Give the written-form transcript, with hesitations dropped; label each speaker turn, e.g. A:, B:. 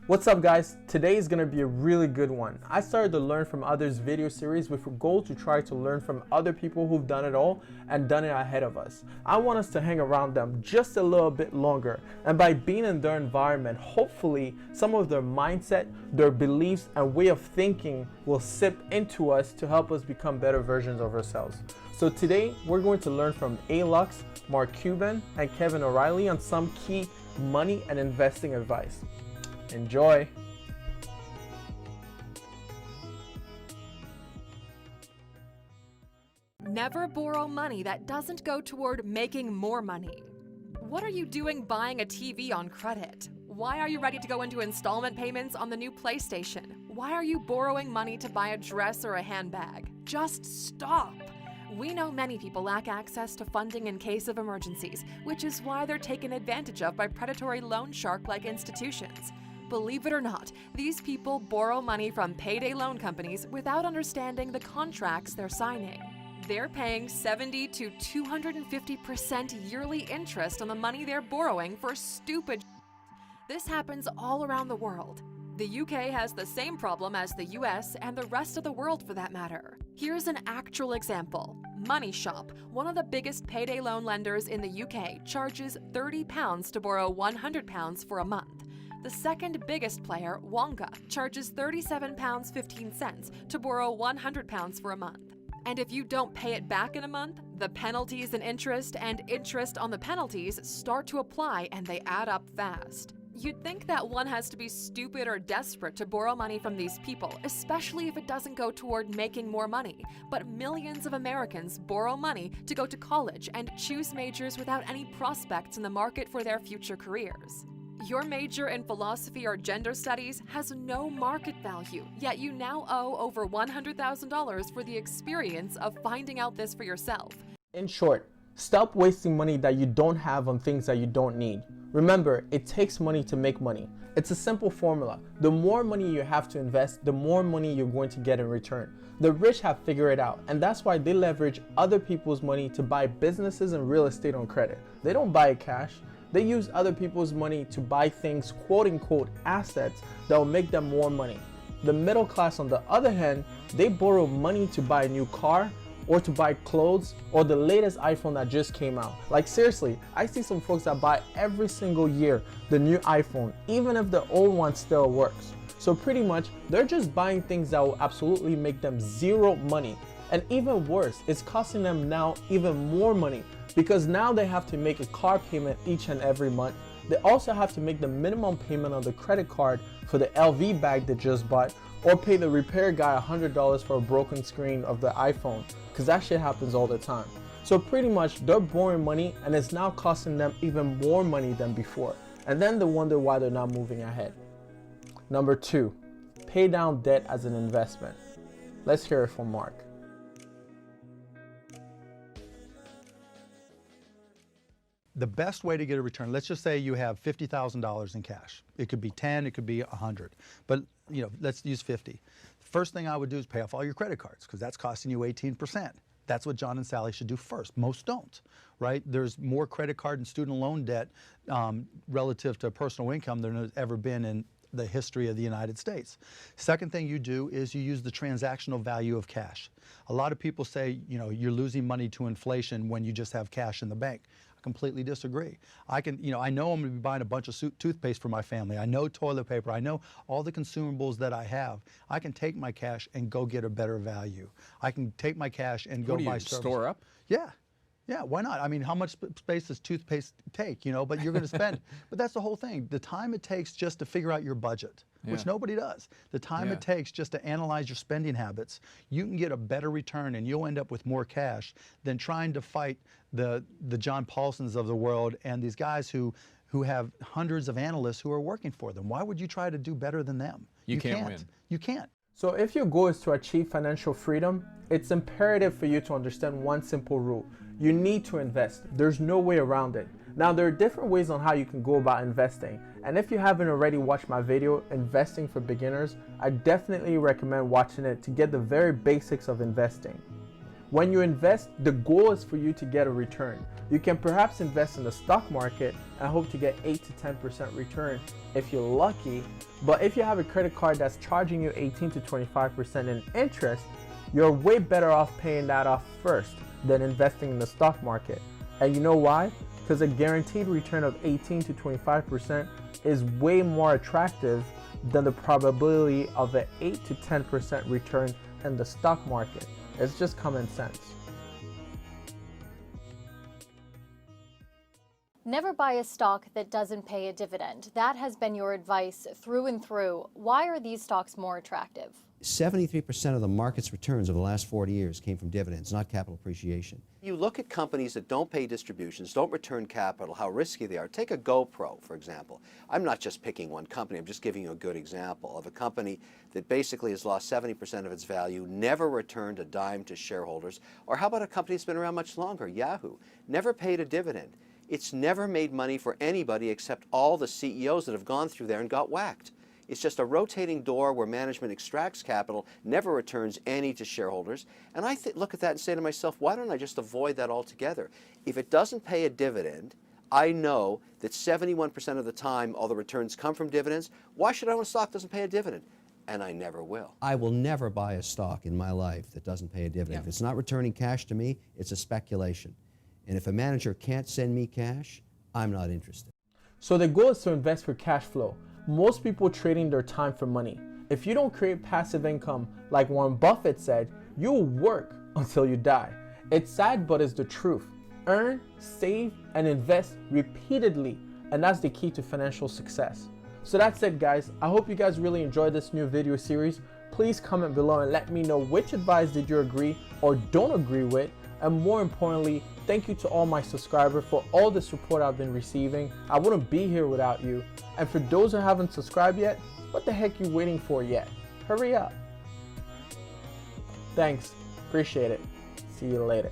A: What's up guys? Today is going to be a really good one. I started to learn from others video series with a goal to try to learn from other people who've done it all and done it ahead of us. I want us to hang around them just a little bit longer, and by being in their environment, hopefully some of their mindset, their beliefs and way of thinking will seep into us to help us become better versions of ourselves. So today we're going to learn from Lux, Mark Cuban and Kevin O'Reilly on some key money and investing advice. Enjoy!
B: Never borrow money that doesn't go toward making more money. What are you doing buying a TV on credit? Why are you ready to go into installment payments on the new PlayStation? Why are you borrowing money to buy a dress or a handbag? Just stop! We know many people lack access to funding in case of emergencies, which is why they're taken advantage of by predatory loan shark-like institutions. Believe it or not, these people borrow money from payday loan companies without understanding the contracts they're signing. They're paying 70 to 250% yearly interest on the money they're borrowing for stupid shit. This happens all around the world. The UK has the same problem as the US and the rest of the world for that matter. Here's an actual example. Money Shop, one of the biggest payday loan lenders in the UK, charges £30 to borrow £100 for a month. The second biggest player, Wonga, charges £37.15 to borrow £100 for a month. And if you don't pay it back in a month, the penalties and interest on the penalties start to apply and they add up fast. You'd think that one has to be stupid or desperate to borrow money from these people, especially if it doesn't go toward making more money. But millions of Americans borrow money to go to college and choose majors without any prospects in the market for their future careers. Your major in philosophy or gender studies has no market value, yet you now owe over $100,000 for the experience of finding out this for yourself.
A: In short, stop wasting money that you don't have on things that you don't need. Remember, it takes money to make money. It's a simple formula. The more money you have to invest, the more money you're going to get in return. The rich have figured it out, and that's why they leverage other people's money to buy businesses and real estate on credit. They don't buy it cash. They use other people's money to buy things, quote unquote, assets that will make them more money. The middle class, on the other hand, they borrow money to buy a new car or to buy clothes or the latest iPhone that just came out. Like seriously, I see some folks that buy every single year the new iPhone, even if the old one still works. So pretty much, they're just buying things that will absolutely make them zero money. And even worse, it's costing them now even more money, because now they have to make a car payment each and every month. They also have to make the minimum payment on the credit card for the LV bag they just bought, or pay the repair guy $100 for a broken screen of the iPhone, because that shit happens all the time. So pretty much they're borrowing money and it's now costing them even more money than before. And then they wonder why they're not moving ahead. Number 2, pay down debt as an investment. Let's hear it from Mark.
C: The best way to get a return, let's just say you have $50,000 in cash. It could be 10, it could be 100, but let's use 50. First thing I would do is pay off all your credit cards, because that's costing you 18%. That's what John and Sally should do first. Most don't, right? There's more credit card and student loan debt relative to personal income than there's ever been in the history of the United States. Second thing you do is you use the transactional value of cash. A lot of people say, you're losing money to inflation when you just have cash in the bank. Completely disagree. I know I'm going to be buying a bunch of toothpaste for my family. I know toilet paper. I know all the consumables that I have. I can take my cash and go get a better value. I can take my cash and go buy service.
D: Store up?
C: Yeah, why not? I mean, how much space does toothpaste take, but you're going to spend. But that's the whole thing. The time it takes just to figure out your budget, which nobody does. The time it takes just to analyze your spending habits, you can get a better return and you'll end up with more cash than trying to fight the John Paulsons of the world and these guys who have hundreds of analysts who are working for them. Why would you try to do better than them?
D: You can't win.
C: You can't.
A: So if your goal is to achieve financial freedom, it's imperative for you to understand one simple rule. You need to invest. There's no way around it. Now, there are different ways on how you can go about investing. And if you haven't already watched my video, Investing for Beginners, I definitely recommend watching it to get the very basics of investing. When you invest, the goal is for you to get a return. You can perhaps invest in the stock market and hope to get 8 to 10% return if you're lucky, But if you have a credit card that's charging you 18 to 25% in interest, you're way better off paying that off first than investing in the stock market. And you know why? Because a guaranteed return of 18 to 25% is way more attractive than the probability of an 8 to 10% return in the stock market. It's just common sense.
D: Never buy a stock that doesn't pay a dividend. That has been your advice through and through. Why are these stocks more attractive?
E: 73% of the market's returns over the last 40 years came from dividends, not capital appreciation.
F: You look at companies that don't pay distributions, don't return capital, how risky they are. Take a GoPro, for example. I'm not just picking one company, I'm just giving you a good example of a company that basically has lost 70% of its value, never returned a dime to shareholders. Or how about a company that's been around much longer, Yahoo? Never paid a dividend. It's never made money for anybody except all the CEOs that have gone through there and got whacked. It's just a rotating door where management extracts capital, never returns any to shareholders. And I look at that and say to myself, why don't I just avoid that altogether? If it doesn't pay a dividend, I know that 71% of the time all the returns come from dividends. Why should I own a stock that doesn't pay a dividend? And I never will.
E: I will never buy a stock in my life that doesn't pay a dividend. If it's not returning cash to me, it's a speculation. And if a manager can't send me cash, I'm not interested.
A: So the goal is to invest for cash flow. Most people trading their time for money. If you don't create passive income, like Warren Buffett said, you'll work until you die. It's sad, but it's the truth. Earn, save, and invest repeatedly, and that's the key to financial success. So that's it, guys. I hope you guys really enjoyed this new video series. Please comment below and let me know which advice did you agree or don't agree with. And more importantly, thank you to all my subscribers for all the support I've been receiving. I wouldn't be here without you. And for those who haven't subscribed yet, what the heck are you waiting for yet? Hurry up. Thanks. Appreciate it. See you later.